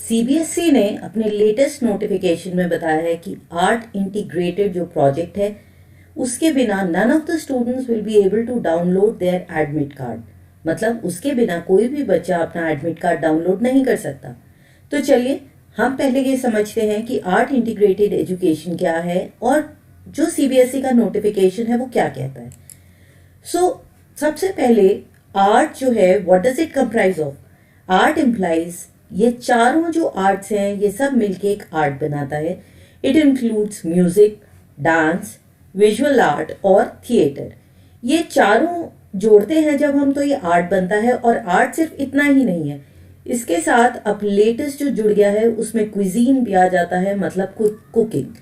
CBSE ने अपने latest notification में बताया है कि आर्ट इंटीग्रेटेड जो प्रोजेक्ट है उसके बिना none of the students will be able to download their admit card. मतलब उसके बिना कोई भी बच्चा अपना एडमिट कार्ड डाउनलोड नहीं कर सकता। तो चलिए हम पहले ये समझते हैं कि आर्ट इंटीग्रेटेड एजुकेशन क्या है और जो सीबीएसई का नोटिफिकेशन है वो क्या कहता है। सबसे पहले आर्ट जो है what does it comprise of. Art implies ये चारों जो आर्ट्स हैं ये सब मिलके एक आर्ट बनाता है। It includes music, dance, visual art और थिएटर। ये चारों जोड़ते हैं जब हम तो ये आर्ट बनता है। और आर्ट सिर्फ इतना ही नहीं है, इसके साथ अब लेटेस्ट जो जुड़ गया है उसमें क्विजीन भी आ जाता है, मतलब कुकिंग।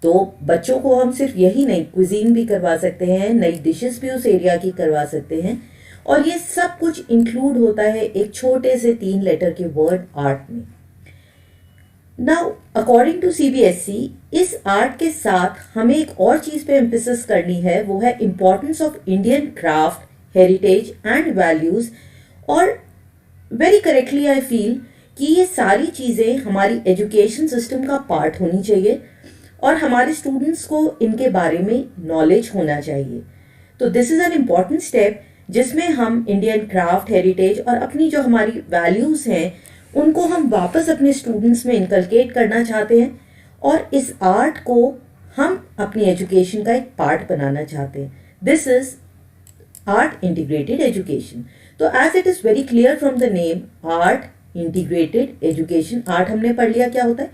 तो बच्चों को हम सिर्फ यही नहीं क्विजीन भी करवा सकते हैं, नई डिशेस भी उस एरिया की करवा सकते हैं। और ये सब कुछ इंक्लूड होता है एक छोटे से 3 लेटर के वर्ड आर्ट में। नाउ अकॉर्डिंग टू सीबीएसई इस आर्ट के साथ हमें एक और चीज पे एम्फेसिस करनी है, वो है importance of Indian craft, heritage and values. और वेरी करेक्टली आई फील कि ये सारी चीजें हमारी एजुकेशन सिस्टम का पार्ट होनी चाहिए और हमारे स्टूडेंट्स को इनके बारे में नॉलेज होना चाहिए। तो this is an important step जिसमें हम इंडियन क्राफ्ट, हेरिटेज और अपनी जो हमारी वैल्यूज हैं उनको हम वापस अपने स्टूडेंट्स में इनकलकेट करना चाहते हैं और इस आर्ट को हम अपनी एजुकेशन का एक पार्ट बनाना चाहते हैं। This is art integrated education. तो as it is very clear from the name art integrated education. Art हमने पढ़ लिया क्या होता है।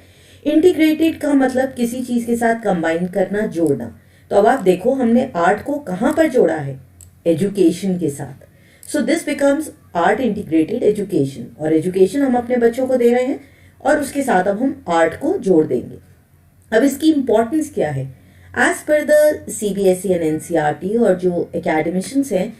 इंटीग्रेटेड का मतलब किसी चीज के साथ कंबाइन करना, जोड़ना। तो अब आप देखो हमने आर्ट को कहां पर जोड़ा है, एजुकेशन के साथ। So this becomes art integrated education. और एजुकेशन हम अपने बच्चों को दे रहे हैं और उसके साथ अब हम आर्ट को जोड़ देंगे। अब इसकी इंपॉर्टेंस क्या है। As per the CBSE and NCERT और जो एकेडमिशियंस हैं,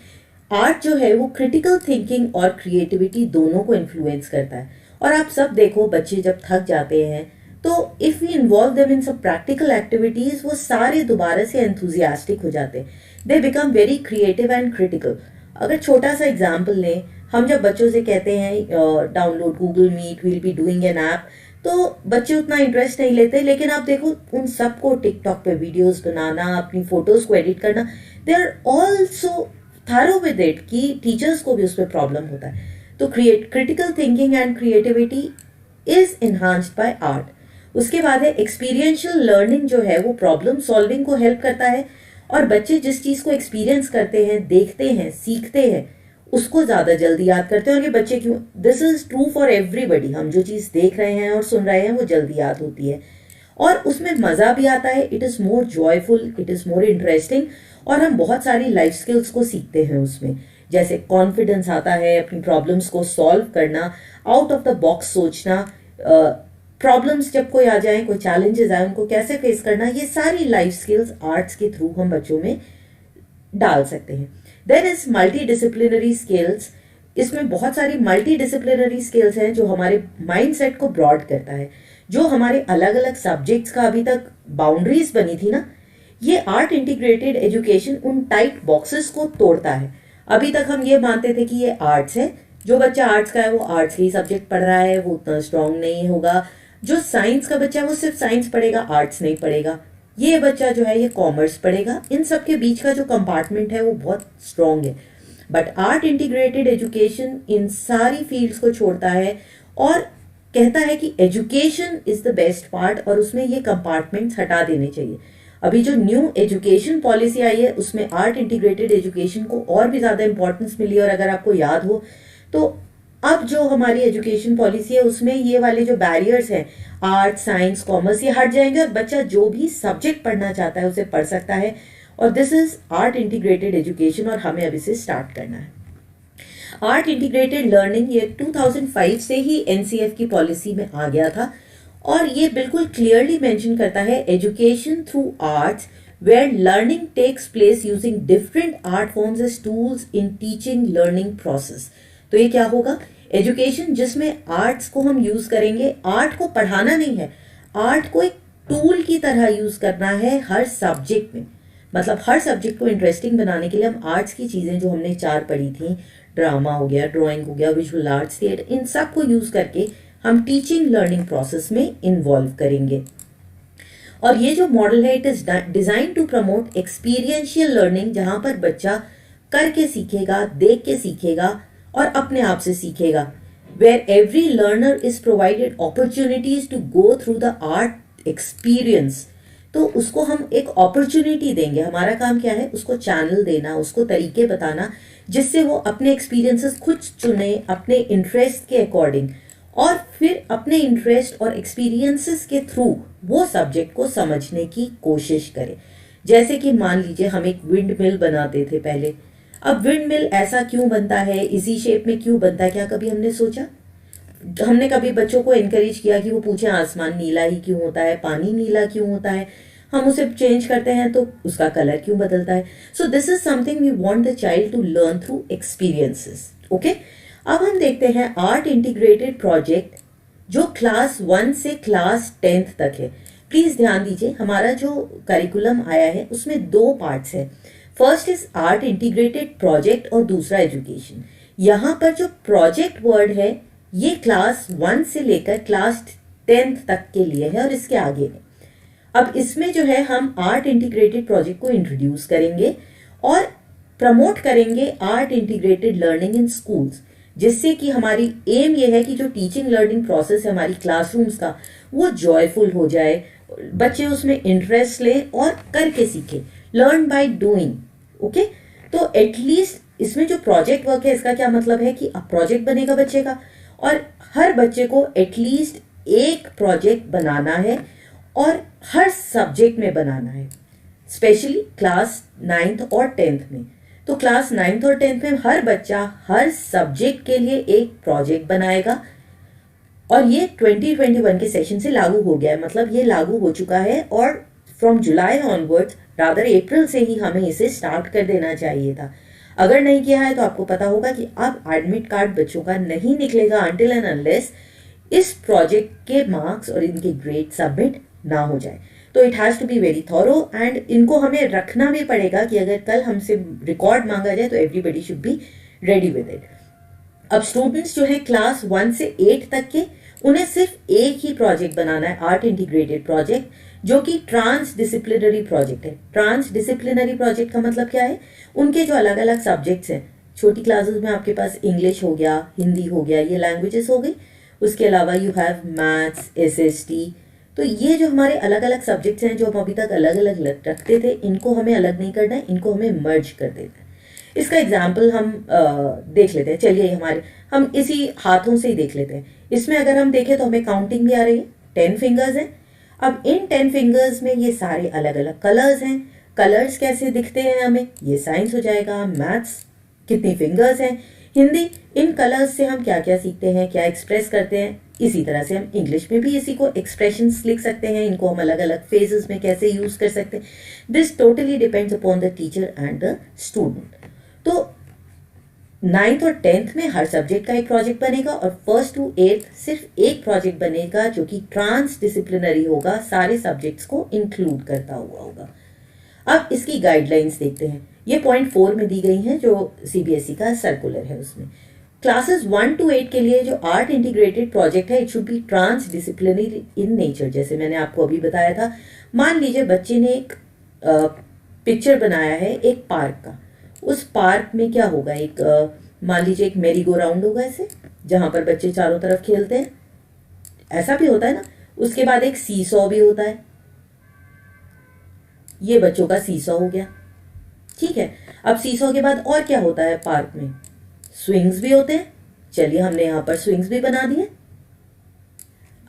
आर्ट जो है वो क्रिटिकल थिंकिंग और क्रिएटिविटी दोनों को इन्फ्लुएंस करता है। और आप सब देखो बच्चे जब थक जाते हैं तो if we involve them in सब प्रैक्टिकल एक्टिविटीज वो सारे दोबारा से एंथुजियास्टिक हो जाते हैं। They become very creative and critical. अगर छोटा सा एग्जाम्पल लें, हम जब बच्चों से कहते हैं download Google Meet, we'll be doing an app, तो बच्चे उतना इंटरेस्ट नहीं लेते। लेकिन आप देखो उन सबको टिकटॉक पे वीडियोस बनाना, अपनी फोटोज को एडिट करना, they are also thorough with it कि टीचर्स को भी उस पर प्रॉब्लम होता है। तो critical thinking and creativity is enhanced by art. उसके बाद है एक्सपीरियंशियल लर्निंग जो है वो प्रॉब्लम सॉल्विंग को हेल्प करता है। और बच्चे जिस चीज को एक्सपीरियंस करते हैं, देखते हैं, सीखते हैं, उसको ज्यादा जल्दी याद करते हैं। और ये बच्चे क्यों, this is true for everybody. हम जो चीज देख रहे हैं और सुन रहे हैं वो जल्दी याद होती है और उसमें मजा भी आता है। It is more joyful, it is more interesting. और हम बहुत सारी लाइफ स्किल्स को सीखते हैं उसमें, जैसे कॉन्फिडेंस आता है, अपनी प्रॉब्लम्स को सॉल्व करना, आउट ऑफ द बॉक्स सोचना, प्रॉब्लम्स जब कोई आ जाए, कोई चैलेंजेस आए, उनको कैसे फेस करना, ये सारी लाइफ स्किल्स आर्ट्स के थ्रू हम बच्चों में डाल सकते हैं। There is multidisciplinary skills. इसमें बहुत सारी मल्टी डिसिप्लिनरी स्किल्स हैं जो हमारे माइंडसेट को ब्रॉड करता है। जो हमारे अलग अलग सब्जेक्ट्स का अभी तक बाउंड्रीज बनी थी ना, ये आर्ट इंटीग्रेटेड एजुकेशन उन टाइट बॉक्सेस को तोड़ता है। अभी तक हम ये मानते थे कि ये आर्ट्स है, जो बच्चा आर्ट्स का है वो आर्ट्स के ही सब्जेक्ट पढ़ रहा है, वो उतना स्ट्रांग नहीं होगा। जो साइंस का बच्चा है वो सिर्फ साइंस पढ़ेगा, आर्ट्स नहीं पढ़ेगा। ये बच्चा जो है ये कॉमर्स पढ़ेगा। इन सब के बीच का जो कंपार्टमेंट है वो बहुत स्ट्रांग है। But art integrated education in सारी फील्ड्स को छोड़ता है और कहता है कि education is the best part और उसमें ये कंपार्टमेंट्स हटा देने चाहिए। अभी जो न्यू एजुकेशन पॉलिसी आई है उसमें आर्ट इंटीग्रेटेड एजुकेशन को और भी ज्यादा इंपॉर्टेंस मिली है। और अगर आपको याद हो तो अब जो हमारी एजुकेशन पॉलिसी है उसमें ये वाले जो बैरियर्स हैं, आर्ट, साइंस, कॉमर्स, ये हट जाएंगे और बच्चा जो भी सब्जेक्ट पढ़ना चाहता है उसे पढ़ सकता है। और this is art integrated education और हमें अभी से स्टार्ट करना है। आर्ट इंटीग्रेटेड लर्निंग ये 2005 से ही एनसीएफ की पॉलिसी में आ गया था और ये बिल्कुल क्लियरली मेंशन करता है education through arts where learning takes place using different art forms as tools in teaching learning process. तो ये क्या होगा, एजुकेशन जिसमें आर्ट्स को हम यूज करेंगे। आर्ट को पढ़ाना नहीं है, आर्ट को एक टूल की तरह यूज करना है हर सब्जेक्ट में। मतलब हर सब्जेक्ट को इंटरेस्टिंग बनाने के लिए हम आर्ट्स की चीजें जो हमने 4 पढ़ी थी, ड्रामा हो गया, ड्राइंग हो गया, विजुअल आर्ट्स, थिएटर, इन सब को यूज करके हम टीचिंग लर्निंग प्रोसेस में इन्वॉल्व करेंगे। और ये जो मॉडल है, it is design to promote experiential learning, जहां पर बच्चा करके सीखेगा, देख के सीखेगा और अपने आप से सीखेगा, where every learner is provided opportunities to go through the art experience. तो उसको हम एक अपॉर्चुनिटी देंगे, हमारा काम क्या है, उसको चैनल देना, उसको तरीके बताना, जिससे वो अपने एक्सपीरियंसेस खुद चुने अपने इंटरेस्ट के अकॉर्डिंग, और फिर अपने इंटरेस्ट और एक्सपीरियंसेस के थ्रू वो सब्जेक्ट को समझने की कोशिश करे। जैसे कि मान लीजिए हम एक विंड मिल बनाते थे पहले, अब विंड मिल ऐसा क्यों बनता है, इसी शेप में क्यों बनता है, क्या कभी हमने सोचा? हमने कभी बच्चों को एनकरेज किया कि वो पूछे आसमान नीला ही क्यों होता है, पानी नीला क्यों होता है, हम उसे चेंज करते हैं तो उसका कलर क्यों बदलता है? So this is something we want the child to learn through experiences. Okay, अब हम देखते हैं आर्ट इंटीग्रेटेड प्रोजेक्ट जो क्लास 1 से क्लास 10th तक है। प्लीज ध्यान दीजिए, हमारा जो करिकुलम आया है उसमें 2 पार्ट्स है। First is art integrated project और दूसरा एजुकेशन। यहाँ पर जो प्रोजेक्ट वर्ड है ये क्लास 1 से लेकर क्लास 10th तक के लिए है और इसके आगे है। अब इसमें जो है हम आर्ट इंटीग्रेटेड प्रोजेक्ट को इंट्रोड्यूस करेंगे और प्रमोट करेंगे आर्ट इंटीग्रेटेड लर्निंग इन स्कूल्स, जिससे कि हमारी एम ये है कि जो टीचिंग लर्निंग प्रोसेस है हमारी क्लासरूम्स का, वो जॉयफुल हो जाए, बच्चे उसमें इंटरेस्ट लें और करके सीखे, लर्न बाय डूइंग। ओके, तो एटलीस्ट इसमें जो प्रोजेक्ट वर्क है, इसका क्या मतलब है कि अब प्रोजेक्ट बनेगा बच्चे का, और हर बच्चे को एटलीस्ट एक प्रोजेक्ट बनाना है और हर सब्जेक्ट में बनाना है, स्पेशली क्लास 9th और 10th में। तो क्लास 9th और 10th में हर बच्चा हर सब्जेक्ट के लिए एक प्रोजेक्ट बनाएगा, और ये 2021 के सेशन से लागू हो गया है, मतलब ये लागू हो चुका है, और फ्रॉम जुलाई ऑनवर्ड्स, रादर अप्रैल से ही हमें इसे स्टार्ट कर देना चाहिए था। अगर नहीं किया है तो आपको पता होगा कि अब एडमिट कार्ड बच्चों का नहीं निकलेगा अनटिल एंड अनलेस इस प्रोजेक्ट के मार्क्स और इनके ग्रेड सबमिट ना हो जाए। तो it has to be very thorough, and इनको हमें रखना भी पड़ेगा कि अगर कल हमसे रिकॉर्ड मांगा जाए तो everybody should be ready with it. अब स्टूडेंट्स जो है क्लास 1 से 8 तक के, उन्हें सिर्फ एक ही प्रोजेक्ट बनाना है, आर्ट इंटीग्रेटेड प्रोजेक्ट, जो कि ट्रांस डिसिप्लिनरी प्रोजेक्ट है। ट्रांस डिसिप्लिनरी प्रोजेक्ट का मतलब क्या है, उनके जो अलग अलग सब्जेक्ट्स हैं, छोटी क्लासेस में आपके पास इंग्लिश हो गया, हिंदी हो गया, ये लैंग्वेजेस हो गई, उसके अलावा यू हैव मैथ्स, एसएसटी। तो ये जो हमारे अलग अलग सब्जेक्ट्स हैं जो हम अभी तक अलग अलग रखते थे, इनको हमें अलग नहीं करना है, इनको हमें मर्ज कर देना है। इसका एग्जाम्पल हम देख लेते हैं। चलिए हम इसी हाथों से ही देख लेते हैं। इसमें अगर हम देखें तो हमें काउंटिंग भी आ रही है, 10 फिंगर्स हैं। अब इन 10 फिंगर्स में ये सारे अलग अलग कलर्स हैं। कलर्स कैसे दिखते हैं हमें, ये साइंस हो जाएगा। मैथ्स, कितनी फिंगर्स हैं। हिंदी, इन कलर्स से हम क्या क्या सीखते हैं, क्या एक्सप्रेस करते हैं। इसी तरह से हम इंग्लिश में भी इसी को एक्सप्रेशंस लिख सकते हैं, इनको हम अलग अलग फेजेस में कैसे यूज कर सकते हैं। This totally depends upon the teacher and the student. तो 9th और 10th में हर सब्जेक्ट का एक प्रोजेक्ट बनेगा, और 1st to 8th सिर्फ एक प्रोजेक्ट बनेगा जो कि ट्रांस डिसिप्लिनरी होगा, सारे सब्जेक्ट्स को इंक्लूड करता हुआ होगा। अब इसकी गाइडलाइंस देखते हैं। ये पॉइंट 4 में दी गई हैं, जो सीबीएसई का सर्कुलर है। उसमें क्लासेस 1 to 8 के लिए जो आर्ट इंटीग्रेटेड प्रोजेक्ट है, it should be transdisciplinary in nature. जैसे मैंने आपको अभी बताया था, मान लीजिए बच्चे ने एक पिक्चर बनाया है एक पार्क का। उस पार्क में क्या होगा, मान लीजिए एक मेरी गो राउंड होगा ऐसे, जहां पर बच्चे चारों तरफ खेलते हैं, ऐसा भी होता है ना। उसके बाद एक सीसॉ भी होता है, ये बच्चों का सीसॉ हो गया, ठीक है। अब सीसॉ के बाद और क्या होता है पार्क में, स्विंग्स भी होते हैं। चलिए हमने यहाँ पर स्विंग्स भी बना दिए।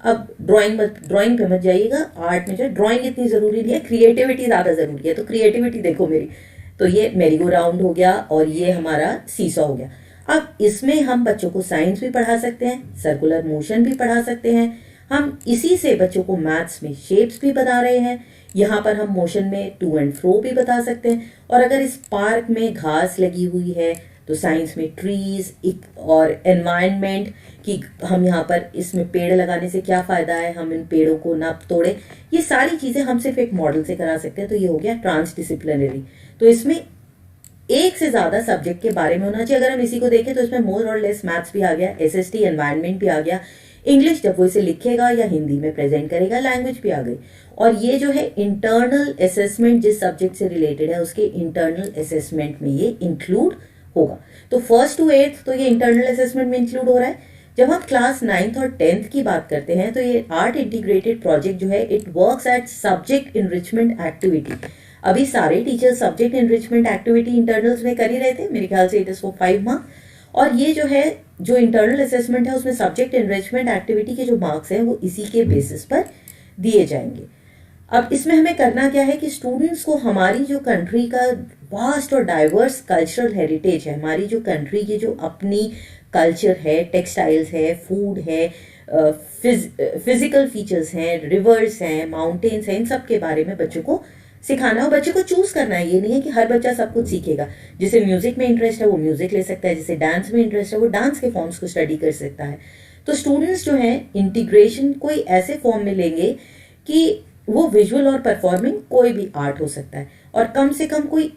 अब ड्राइंग पे मत जाइएगा, आर्ट में जो ड्राइंग इतनी जरूरी नहीं है, क्रिएटिविटी ज्यादा जरूरी है। तो क्रिएटिविटी देखो मेरी, तो ये मेरी गो राउंड हो गया और ये हमारा सीसॉ हो गया। अब इसमें हम बच्चों को साइंस भी पढ़ा सकते हैं, सर्कुलर मोशन भी पढ़ा सकते हैं। हम इसी से बच्चों को मैथ्स में शेप्स भी बता रहे हैं, यहाँ पर हम मोशन में टू एंड फ्रो भी बता सकते हैं। और अगर इस पार्क में घास लगी हुई है तो साइंस में ट्रीज और एनवायरनमेंट कि हम यहाँ पर इसमें पेड़ लगाने से क्या फायदा है, हम इन पेड़ों को ना तोड़े, ये सारी चीजें हम सिर्फ एक मॉडल से करा सकते हैं। तो ये हो गया ट्रांस डिसिप्लिनरी। तो इसमें एक से ज्यादा सब्जेक्ट के बारे में होना चाहिए। अगर हम इसी को देखें तो इसमें मोर और लेस मैथ्स भी आ गया, एसएसटी एनवायरनमेंट भी आ गया, इंग्लिश जब वो इसे लिखेगा या हिंदी में प्रेजेंट करेगा, लैंग्वेज भी आ गई। और ये जो है इंटरनल असेसमेंट जिस सब्जेक्ट से रिलेटेड है उसके इंटरनल असेसमेंट में ये इंक्लूड होगा। तो 1st to 8th तो ये इंटरनल असेसमेंट में इंक्लूड हो रहा है। जब हम क्लास 9th और 10th की बात करते हैं तो ये आर्ट इंटीग्रेटेड प्रोजेक्ट जो है it works at subject enrichment activity. अभी सारे teachers subject enrichment activity internals में कर ही रहे थे, मेरे ख्याल से इट इज फॉर 5 मार्क्स। और ये जो है जो इंटरनल असेसमेंट है उसमें सब्जेक्ट इनरिचमेंट एक्टिविटी के जो मार्क्स हैं वो इसी के बेसिस पर दिए जाएंगे। अब इसमें हमें करना क्या है कि स्टूडेंट्स को हमारी जो कंट्री का वास्ट और डाइवर्स कल्चरल हेरिटेज है, हमारी जो कंट्री की जो अपनी कल्चर है, टेक्सटाइल्स है, फूड है, फिजिकल फीचर्स हैं, रिवर्स हैं, माउंटेन्स हैं, इन सब के बारे में बच्चों को सिखाना है और बच्चे को चूज करना है। ये नहीं है कि हर बच्चा सब कुछ सीखेगा। जिसे म्यूजिक में इंटरेस्ट है वो म्यूजिक ले सकता है, जिसे डांस में इंटरेस्ट है वो डांस के फॉर्म्स को स्टडी कर सकता है। तो स्टूडेंट्स जो हैं इंटीग्रेशन कोई ऐसे फॉर्म में लेंगे कि वो विजुअल और परफॉर्मिंग कोई भी आर्ट हो सकता है, और कम से कम कोई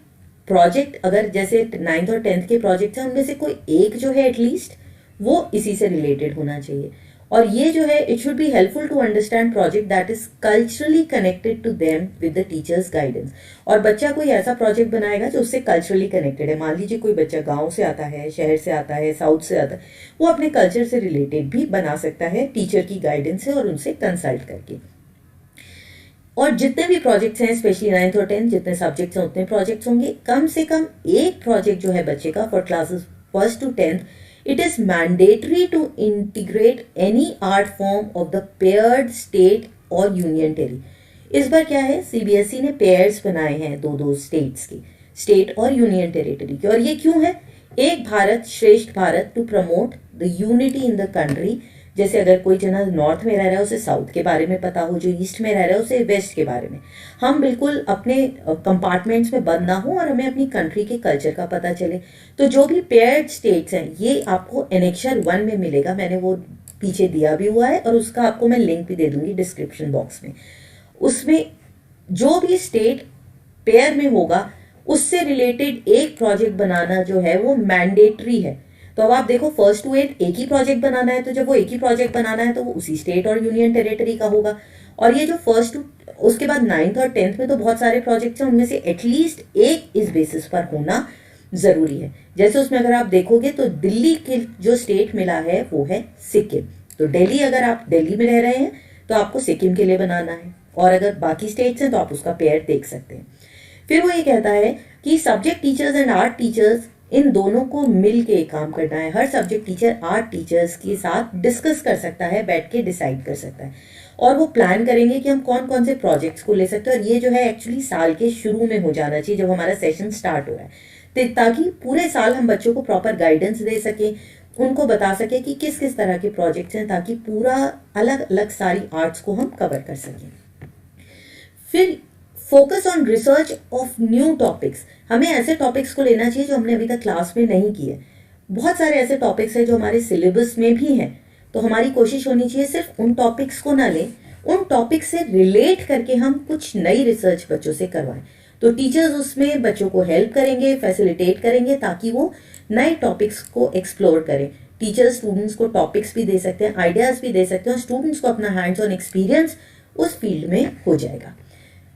प्रोजेक्ट, अगर जैसे 9th और 10th के प्रोजेक्ट हैं उनमें से कोई एक जो है एटलीस्ट वो इसी से रिलेटेड होना चाहिए। और ये जो है it should be helpful to understand project that is culturally connected to them with the teachers guidance. और बच्चा कोई ऐसा प्रोजेक्ट बनाएगा जो उससे कल्चरली कनेक्टेड है। मान लीजिए कोई बच्चा गांव से आता है, शहर से आता है, साउथ से आता है, वो अपने कल्चर से रिलेटेड भी बना सकता है टीचर की गाइडेंस से और उनसे कंसल्ट करके। और जितने भी प्रोजेक्ट्स हैं स्पेशली 9th और 10th जितने सब्जेक्ट्स हैं उतने प्रोजेक्ट्स होंगे। कम से कम एक प्रोजेक्ट जो है बच्चे का for classes 1st to 10th it is mandatory to integrate any art form of the paired state or union territory। इस बार क्या है सीबीएसई ने पेयर्स बनाए हैं दो स्टेट्स की, स्टेट और यूनियन टेरिटरी के। और ये क्यों है? Ek Bharat Shreshtha Bharat, to promote the unity in the country. जैसे अगर कोई जना नॉर्थ में रह रहा है उसे साउथ के बारे में पता हो, जो ईस्ट में रह रहा है उसे वेस्ट के बारे में। हम बिल्कुल अपने कंपार्टमेंट्स में बंद ना हो और हमें अपनी कंट्री के कल्चर का पता चले। तो जो भी पेयर्ड स्टेट्स हैं ये आपको एनेक्चर 1 में मिलेगा, मैंने वो पीछे दिया भी हुआ है और उसका आपको मैं लिंक भी दे दूंगी डिस्क्रिप्शन बॉक्स में। उसमें जो भी स्टेट पेयर में होगा उससे रिलेटेड एक प्रोजेक्ट बनाना जो है वो मैंडेटरी है। तो अब आप देखो 1st to 8th एक ही प्रोजेक्ट बनाना है, तो जब वो एक ही प्रोजेक्ट बनाना है तो वो उसी स्टेट और यूनियन टेरिटरी का होगा। और ये जो 1st to उसके बाद 9th और 10th में तो बहुत सारे प्रोजेक्ट्स हैं, उनमें से एटलीस्ट एक इस बेसिस पर होना जरूरी है। जैसे उसमें अगर आप देखोगे तो दिल्ली के जो स्टेट मिला है वो है सिक्किम। तो दिल्ली, अगर आप दिल्ली में रह रहे हैं तो आपको सिक्किम के लिए बनाना है, और अगर बाकी स्टेट्स हैं तो आप उसका पेयर देख सकते हैं। फिर वो ये कहता है कि subject teachers and art teachers in दोनों को मिल के काम करना है। हर सब्जेक्ट टीचर आर्ट टीचर्स के साथ डिस्कस कर सकता है, बैठ के डिसाइड कर सकता है, और वो प्लान करेंगे कि हम कौन कौन से प्रोजेक्ट्स को ले सकते हैं। और ये जो है एक्चुअली साल के शुरू में हो जाना चाहिए जब हमारा सेशन स्टार्ट हो रहा है, ताकि पूरे साल हम बच्चों को प्रॉपर गाइडेंस दे सकें, उनको बता सके कि किस किस तरह के प्रोजेक्ट्स हैं, ताकि पूरा अलग अलग सारी आर्ट्स को हम कवर कर सकें। फिर focus on research of new topics. हमें ऐसे टॉपिक्स को लेना चाहिए जो हमने अभी तक क्लास में नहीं किए। बहुत सारे ऐसे टॉपिक्स हैं जो हमारे सिलेबस में भी हैं, तो हमारी कोशिश होनी चाहिए सिर्फ उन टॉपिक्स को ना लें, उन टॉपिक्स से रिलेट करके हम कुछ नई रिसर्च बच्चों से करवाएं। तो टीचर्स उसमें बच्चों को हेल्प करेंगे, फैसिलिटेट करेंगे, ताकि वो नए टॉपिक्स को एक्सप्लोर करें। टीचर्स स्टूडेंट्स को टॉपिक्स भी दे सकते हैं, आइडियाज भी दे सकते हैं, और स्टूडेंट्स को अपना हैंड्स ऑन एक्सपीरियंस उस फील्ड में हो जाएगा।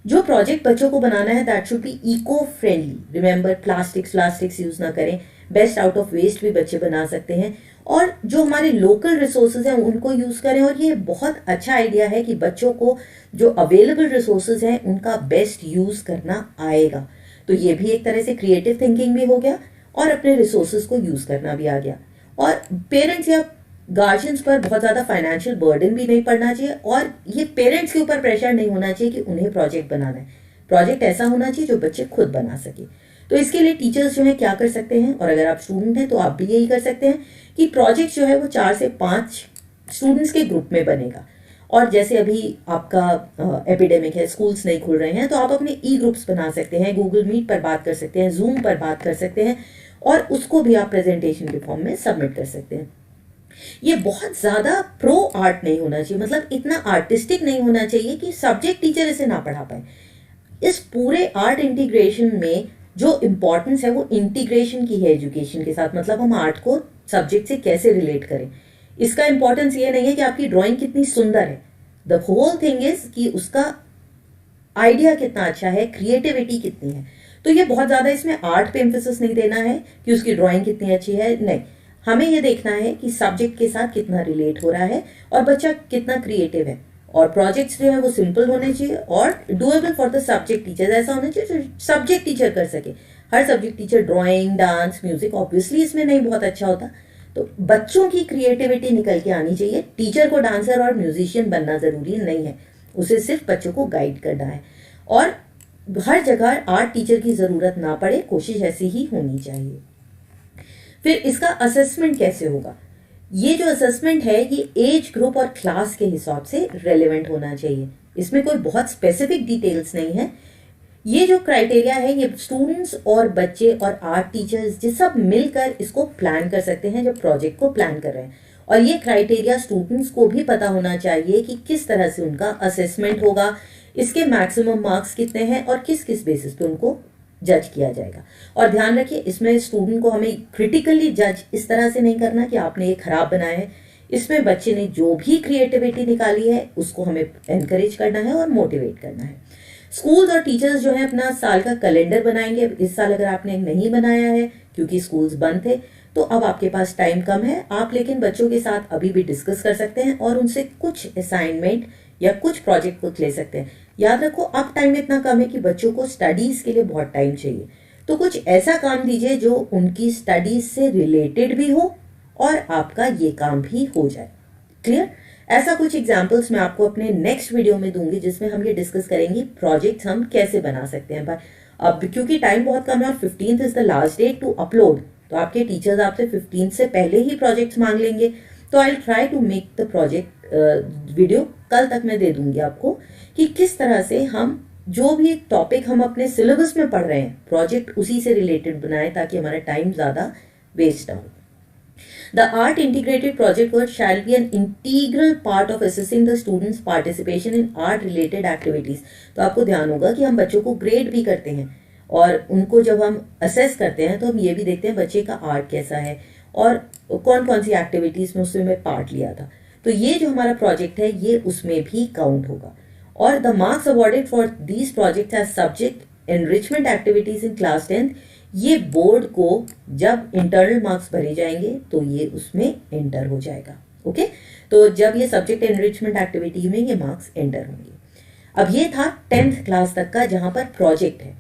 जो प्रोजेक्ट बच्चों को बनाना है that should be eco friendly. Remember, plastics use ना करें, बेस्ट आउट ऑफ वेस्ट भी बच्चे बना सकते हैं, और जो हमारे लोकल रिसोर्सेज हैं उनको यूज करें। और ये बहुत अच्छा आइडिया है कि बच्चों को जो अवेलेबल रिसोर्सेज हैं उनका बेस्ट यूज करना आएगा। तो ये भी एक तरह से क्रिएटिव थिंकिंग भी हो गया और अपने रिसोर्सेज को यूज करना भी आ गया। और पेरेंट्स या गार्जियंस पर बहुत ज्यादा फाइनेंशियल बर्डन भी नहीं पड़ना चाहिए, और ये पेरेंट्स के ऊपर प्रेशर नहीं होना चाहिए कि उन्हें प्रोजेक्ट बनाना है। प्रोजेक्ट ऐसा होना चाहिए जो बच्चे खुद बना सके। तो इसके लिए टीचर्स जो है क्या कर सकते हैं, और अगर आप स्टूडेंट हैं तो आप भी यही कर सकते हैं कि प्रोजेक्ट जो है वो 4 से 5 स्टूडेंट्स के ग्रुप में बनेगा। और जैसे अभी आपका एपिडेमिक है, स्कूल्स नहीं खुल रहे हैं, तो आप अपने ई ग्रुप्स बना सकते हैं, गूगल मीट पर बात कर सकते हैं, जूम पर बात कर सकते हैं, और उसको भी आप प्रेजेंटेशन के फॉर्म में सबमिट कर सकते हैं। ये बहुत ज्यादा प्रो आर्ट नहीं होना चाहिए, मतलब इतना आर्टिस्टिक नहीं होना चाहिए कि सब्जेक्ट टीचर इसे ना पढ़ा पाए। इस पूरे आर्ट इंटीग्रेशन में जो इम्पोर्टेंस है वो इंटीग्रेशन की है एजुकेशन के साथ, मतलब हम आर्ट को सब्जेक्ट से कैसे रिलेट करें। इसका इंपॉर्टेंस ये नहीं है कि आपकी ड्राइंग कितनी सुंदर है, द होल थिंग इज कि उसका आइडिया कितना अच्छा है, क्रिएटिविटी कितनी है। तो ये बहुत ज्यादा इसमें आर्ट पे एम्फेसिस नहीं देना है कि उसकी ड्राइंग कितनी अच्छी है, नहीं, हमें ये देखना है कि सब्जेक्ट के साथ कितना रिलेट हो रहा है और बच्चा कितना क्रिएटिव है। और प्रोजेक्ट्स जो है वो सिंपल होने चाहिए और doable for the subject teacher, ऐसा होना चाहिए जो सब्जेक्ट टीचर कर सके। हर subject teacher drawing, dance, music obviously इसमें नहीं बहुत अच्छा होता, तो बच्चों की क्रिएटिविटी निकल के आनी चाहिए। टीचर को डांसर और म्यूजिशियन बनना जरूरी नहीं है, उसे सिर्फ बच्चों को गाइड करना है। और हर जगह आर्ट टीचर की जरूरत ना पड़े, कोशिश ऐसी ही होनी चाहिए। फिर इसका असेसमेंट कैसे होगा? ये जो असेसमेंट है ये एज ग्रुप और क्लास के हिसाब से रेलेवेंट होना चाहिए, इसमें कोई बहुत स्पेसिफिक डिटेल्स नहीं है। ये जो क्राइटेरिया है ये स्टूडेंट्स और बच्चे और आर्ट टीचर्स ये सब मिलकर इसको प्लान कर सकते हैं जब प्रोजेक्ट को प्लान कर रहे हैं। और ये क्राइटेरिया स्टूडेंट्स को भी पता होना चाहिए कि किस तरह से उनका असेसमेंट होगा, इसके मैक्सिमम मार्क्स कितने हैं और किस किस बेसिस पे उनको जज किया जाएगा। और ध्यान रखिए इसमें स्टूडेंट को हमें क्रिटिकली जज इस तरह से नहीं करना कि आपने ये खराब बनाया है। इसमें बच्चे ने जो भी क्रिएटिविटी निकाली है उसको हमें एनकरेज करना है और मोटिवेट करना है। स्कूल्स और टीचर्स जो है अपना साल का कैलेंडर बनाएंगे। इस साल अगर आपने नहीं बनाया है क्योंकि स्कूल्स बंद थे तो अब आपके पास टाइम कम है, आप लेकिन बच्चों के साथ अभी भी डिस्कस कर सकते हैं और उनसे कुछ असाइनमेंट या कुछ प्रोजेक्ट बुक ले सकते हैं। याद रखो अब टाइम इतना कम है कि बच्चों को स्टडीज के लिए बहुत टाइम चाहिए, तो कुछ ऐसा काम दीजिए जो उनकी स्टडीज से रिलेटेड भी हो और आपका ये काम भी हो जाए। क्लियर? ऐसा कुछ एग्जाम्पल्स मैं आपको अपने नेक्स्ट वीडियो में दूंगी जिसमें हम ये डिस्कस करेंगे प्रोजेक्ट्स हम कैसे बना सकते हैं। अब क्योंकि टाइम बहुत कम है और 15th is the last date to upload, तो आपके टीचर्स आपसे 15 से पहले ही प्रोजेक्ट्स मांग लेंगे। तो I try to make the project video कल तक मैं दे दूंगी आपको कि किस तरह से हम जो भी टॉपिक हम अपने सिलेबस में पढ़ रहे हैं प्रोजेक्ट उसी से रिलेटेड बनाएं ताकि हमारा टाइम ज्यादा वेस्ट ना हो। The art integrated project work shall be an integral part of assessing the students' participation in art related activities। तो आपको ध्यान होगा कि हम बच्चों को ग्रेड भी करते हैं और उनको जब हम असेस करते हैं तो हम ये भी देखते हैं बच्चे का आर्ट कैसा है और कौन कौन सी एक्टिविटीज में उसमें पार्ट लिया था। तो ये जो हमारा प्रोजेक्ट है ये उसमें भी काउंट होगा। और the marks awarded for these project as subject enrichment activities in class 10, ये बोर्ड को जब इंटरनल मार्क्स भरे जाएंगे तो ये उसमें एंटर हो जाएगा। ओके, तो जब ये सब्जेक्ट एनरिचमेंट एक्टिविटी में ये मार्क्स एंटर होंगे। अब ये था 10th क्लास तक का जहां पर प्रोजेक्ट है।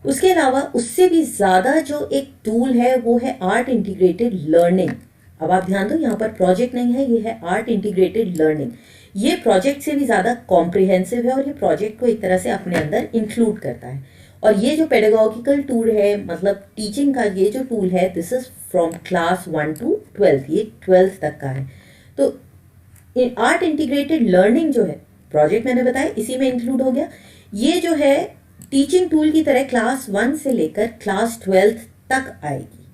उसके अलावा उससे भी ज्यादा जो एक टूल है वो है आर्ट इंटीग्रेटेड लर्निंग। अब आप ध्यान दो यहाँ पर प्रोजेक्ट नहीं है, ये है आर्ट इंटीग्रेटेड लर्निंग। ये प्रोजेक्ट से भी ज्यादा कॉम्प्रिहेंसिव है और ये प्रोजेक्ट को एक तरह से अपने अंदर इंक्लूड करता है। और ये जो पेडागोगिकल टूल है मतलब टीचिंग का ये जो टूल है this is from class 1 to 12, ये 12th तक का है। तो आर्ट इंटीग्रेटेड लर्निंग जो है प्रोजेक्ट मैंने बताया इसी में इंक्लूड हो गया। ये जो है टीचिंग टूल की तरह क्लास 1 से लेकर क्लास 12th तक आएगी।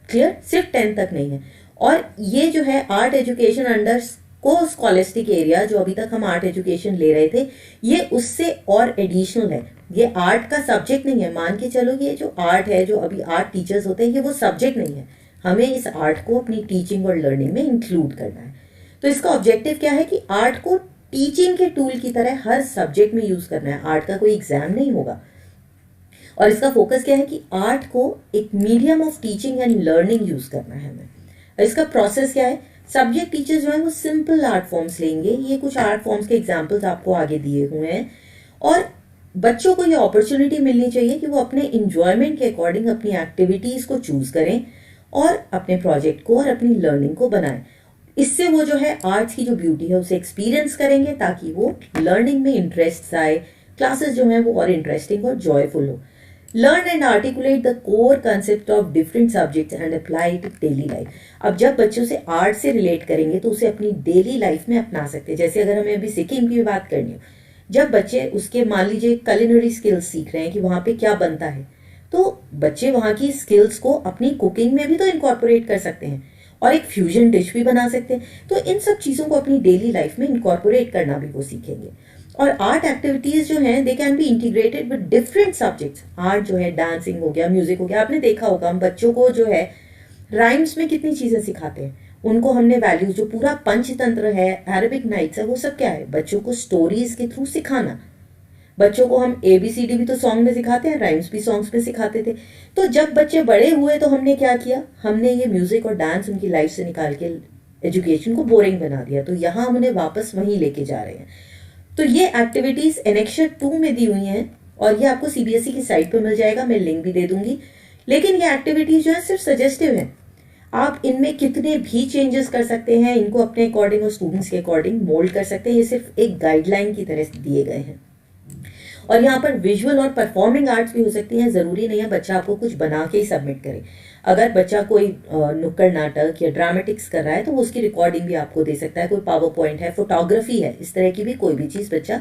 क्लियर? सिर्फ 10 तक नहीं है। और ये जो है आर्ट एजुकेशन अंडर को स्कॉलिस्टिक एरिया जो अभी तक हम आर्ट एजुकेशन ले रहे थे ये उससे और एडिशनल है। ये आर्ट का सब्जेक्ट नहीं है। मान के चलो ये जो आर्ट है जो अभी आर्ट टीचर्स होते हैं ये वो सब्जेक्ट नहीं है, हमें इस आर्ट को अपनी टीचिंग और लर्निंग में इंक्लूड करना है। तो इसका ऑब्जेक्टिव क्या है कि आर्ट को टीचिंग के टूल की तरह हर सब्जेक्ट में यूज करना है। आर्ट का कोई एग्जाम नहीं होगा और इसका फोकस क्या है कि आर्ट को एक medium of teaching and learning use करना है हमें। इसका प्रोसेस क्या है? सब्जेक्ट टीचर्स जो है वो सिंपल आर्ट फॉर्म्स लेंगे। ये कुछ आर्ट फॉर्म्स के एग्जाम्पल्स आपको आगे दिए हुए हैं और बच्चों को ये अपॉर्चुनिटी मिलनी चाहिए कि वो अपने इंजॉयमेंट के अकॉर्डिंग अपनी एक्टिविटीज को चूज करें और अपने प्रोजेक्ट को और अपनी लर्निंग को बनाएं। इससे वो जो है आर्ट्स की जो ब्यूटी है उसे एक्सपीरियंस करेंगे ताकि वो लर्निंग में इंटरेस्ट आए, क्लासेस जो है वो और इंटरेस्टिंग और जॉयफुल हो। Learn and articulate the core concept of different subjects and apply it daily life. अब जब बच्चों से आर्ट से रिलेट करेंगे तो उसे अपनी डेली लाइफ में अपना सकते हैं। जैसे अगर हमें अभी सिक्किम की बात करनी हो, जब बच्चे उसके मान लीजिए कलिनरी स्किल्स सीख रहे हैं कि वहां पे क्या बनता है, तो बच्चे वहां की स्किल्स को अपनी कुकिंग में भी तो इनकॉर्पोरेट कर सकते हैं और एक फ्यूजन डिश भी बना सकते हैं। तो इन सब चीजों को अपनी डेली लाइफ में इनकॉर्पोरेट करना भी वो सीखेंगे। और आर्ट एक्टिविटीज जो हैं they can be integrated with different subjects. Art जो है डांसिंग हो गया, म्यूजिक हो गया। आपने देखा होगा हम बच्चों को जो है राइम्स में कितनी चीजें सिखाते हैं उनको हमने वैल्यूज, जो पूरा पंचतंत्र है, अरेबिक नाइट्स है, वो सब क्या है, बच्चों को स्टोरीज के थ्रू सिखाना। बच्चों को हम ABCD भी तो सॉन्ग में सिखाते हैं, राइम्स भी सॉन्ग्स में सिखाते थे। तो जब बच्चे बड़े हुए तो हमने क्या किया, हमने ये म्यूजिक और डांस उनकी लाइफ से निकाल के एजुकेशन को बोरिंग बना दिया। तो यहाँ हम उन्हें वापस वहीं लेके जा रहे हैं। तो ये एक्टिविटीज एनेक्चर 2 में दी हुई हैं और ये आपको CBSE की साइट पर मिल जाएगा, मैं लिंक भी दे दूंगी। लेकिन ये एक्टिविटीज जो है सिर्फ सजेस्टिव है, आप इनमें कितने भी चेंजेस कर सकते हैं, इनको अपने अकॉर्डिंग और स्टूडेंट्स के अकॉर्डिंग मोल्ड कर सकते हैं। ये सिर्फ एक गाइडलाइन की तरह दिए गए हैं। और यहाँ पर विजुअल और परफॉर्मिंग आर्ट्स भी हो सकती हैं, जरूरी नहीं है बच्चा आपको कुछ बना के ही सबमिट करे। अगर बच्चा कोई नुक्कड़ नाटक या ड्रामेटिक्स कर रहा है तो वो उसकी रिकॉर्डिंग भी आपको दे सकता है, कोई पावर पॉइंट है, फोटोग्राफी है, इस तरह की भी कोई भी चीज बच्चा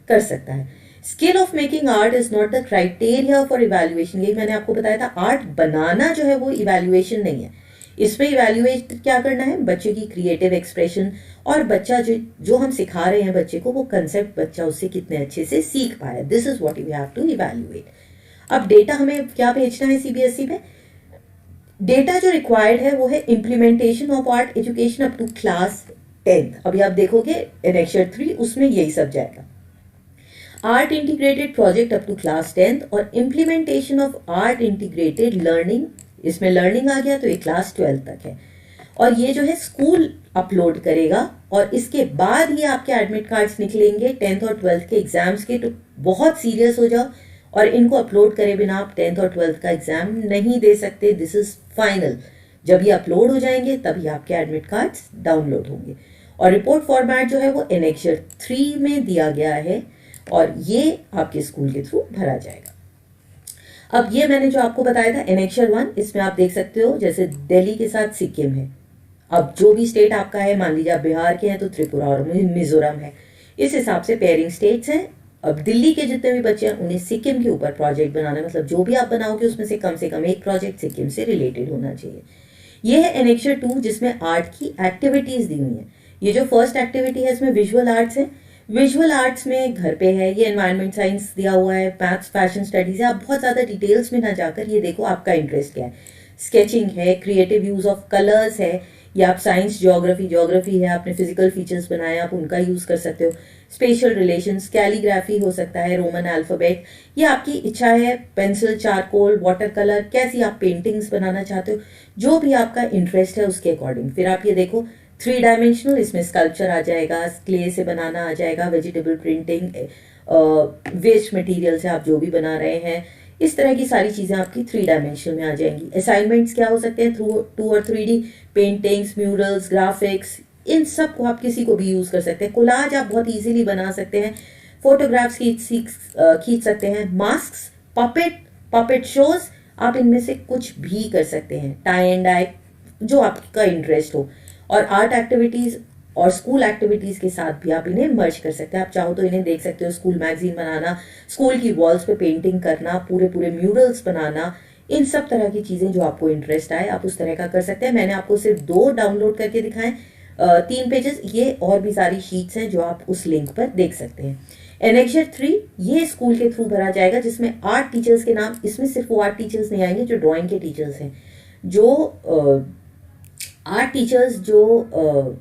कर सकता है। Skill of making art is not the criteria for evaluation. यही मैंने आपको बताया था, आर्ट बनाना जो है वो इवेल्युएशन नहीं है। इसमें इवेल्युएट क्या करना है, बच्चे की क्रिएटिव एक्सप्रेशन और बच्चा जो हम सिखा रहे हैं बच्चे को, वो कंसेप्ट बच्चा उससे कितने अच्छे से सीख पाया। This is what you have to evaluate. अब डेटा हमें क्या भेजना है CBSE में, डेटा जो रिक्वायर्ड है वो है implementation of art education up to class 10th। अभी आप देखोगे एनेक्चर 3 उसमें यही सब जाएगा, art integrated project up to class 10th और implementation of art integrated learning. इसमें लर्निंग आ गया तो ये क्लास 12 तक है। और ये जो है स्कूल अपलोड करेगा और इसके बाद ही आपके एडमिट कार्ड्स निकलेंगे 10th और 12th के एग्जाम्स के। तो बहुत सीरियस हो जाओ और इनको अपलोड करे बिना आप 10th और 12th का एग्जाम नहीं दे सकते। This is final. जब ये अपलोड हो जाएंगे तभी आपके एडमिट कार्ड्स डाउनलोड होंगे। और रिपोर्ट फॉर्मेट जो है वो एनेक्चर 3 में दिया गया है और ये आपके स्कूल के थ्रू भरा जाएगा। अब ये मैंने जो आपको बताया था एनेक्चर 1, इसमें आप देख सकते हो जैसे दिल्ली के साथ सिक्किम है। अब जो भी स्टेट आपका है, मान लीजिए आप बिहार के हैं तो त्रिपुरा और मिजोरम है, इस हिसाब से पेयरिंग स्टेट्स हैं। अब दिल्ली के जितने भी बच्चे हैं उन्हें सिक्किम के ऊपर प्रोजेक्ट बनाना है, मतलब जो भी आप बनाओगे उसमें से कम एक प्रोजेक्ट सिक्किम से रिलेटेड होना चाहिए। ये है एनेक्चर 2 जिसमें आर्ट की एक्टिविटीज दी हुई है। ये जो फर्स्ट एक्टिविटी है इसमें विजुअल आर्ट्स है। विजुअल आर्ट्स में घर पे है, ये एनवायरमेंट साइंस दिया हुआ है, मैथ्स फैशन स्टडीज है। आप बहुत ज्यादा डिटेल्स में ना जाकर ये देखो आपका इंटरेस्ट क्या है। स्केचिंग है, क्रिएटिव यूज ऑफ कलर्स है, या आप साइंस ज्योग्राफी है, आपने फिजिकल फीचर्स बनाए आप उनका यूज कर सकते हो। स्पेशल रिलेशंस, कैलीग्राफी हो सकता है, रोमन अल्फाबेट, ये आपकी इच्छा है। पेंसिल, चारकोल, वाटर कलर, कैसी आप पेंटिंग्स बनाना चाहते हो, जो भी आपका इंटरेस्ट है उसके अकॉर्डिंग। फिर आप ये देखो 3 डायमेंशनल, इसमें स्कल्पचर आ जाएगा, क्ले से बनाना आ जाएगा, वेजिटेबल प्रिंटिंग, वेस्ट मटेरियल से आप जो भी बना रहे हैं, इस तरह की सारी चीजें आपकी 3 डायमेंशन में आ जाएंगी। असाइनमेंट्स क्या हो सकते हैं, 2 और 3D पेंटिंग्स, म्यूरल्स, ग्राफिक्स, इन सब को आप किसी को भी यूज कर सकते हैं। कोलाज आप बहुत इजीली बना सकते हैं, फोटोग्राफ्स खींच सकते हैं, मास्क, पपेट शोज, आप इनमें से कुछ भी कर सकते हैं। टाई एंड डाई, जो आपका इंटरेस्ट हो। और आर्ट एक्टिविटीज और स्कूल एक्टिविटीज के साथ भी आप इन्हें मर्ज कर सकते हैं। आप चाहो तो इन्हें देख सकते हो, स्कूल मैगजीन बनाना, स्कूल की वॉल्स पे पेंटिंग करना, पूरे म्यूरल्स बनाना, इन सब तरह की चीजें जो आपको इंटरेस्ट आए आप उस तरह का कर सकते हैं। मैंने आपको सिर्फ 2 डाउनलोड करके दिखाएं, 3 पेजेस, ये और भी सारी शीट्स हैं जो आप उस लिंक पर देख सकते हैं। एनेक्चर 3 ये स्कूल के थ्रू भरा जाएगा, जिसमें आर्ट टीचर्स के नाम, इसमें सिर्फ वो आर्ट टीचर्स नहीं आएंगे जो ड्राइंग के टीचर्स हैं, जो आर्ट टीचर्स, जो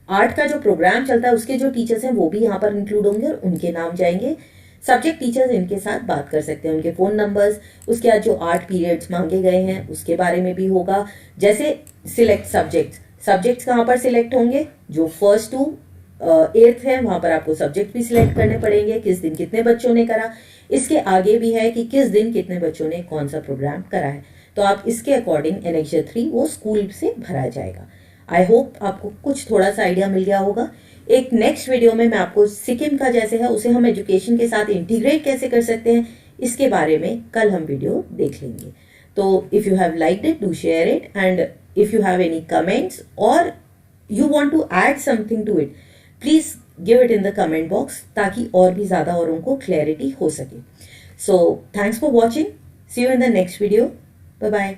आर्ट का जो प्रोग्राम चलता है उसके जो टीचर्स हैं वो भी यहाँ पर इंक्लूड होंगे और उनके नाम जाएंगे। सब्जेक्ट टीचर्स इनके साथ बात कर सकते हैं, उनके फोन नंबर्स, उसके बाद जो आर्ट पीरियड्स मांगे गए हैं उसके बारे में भी होगा। जैसे सिलेक्ट सब्जेक्ट्स कहाँ पर सिलेक्ट होंगे, जो 1st to 8th है वहां पर आपको सब्जेक्ट भी सिलेक्ट करने पड़ेंगे, किस दिन कितने बच्चों ने करा। इसके आगे भी है कि किस दिन कितने बच्चों ने कौन सा प्रोग्राम करा है। तो आप इसके अकॉर्डिंग एनेक्चर 3 वो स्कूल से भरा जाएगा। आई होप आपको कुछ थोड़ा सा आइडिया मिल गया होगा। एक नेक्स्ट वीडियो में मैं आपको सिक्किम का जैसे है उसे हम एजुकेशन के साथ इंटीग्रेट कैसे कर सकते हैं इसके बारे में कल हम वीडियो देख लेंगे। तो if you have liked it, do share it, and if you have any comments or you want to add something to it, please give it in the comment box ताकि और भी ज्यादा औरों को क्लैरिटी हो सके। So thanks for watching, see you in the next video, bye bye.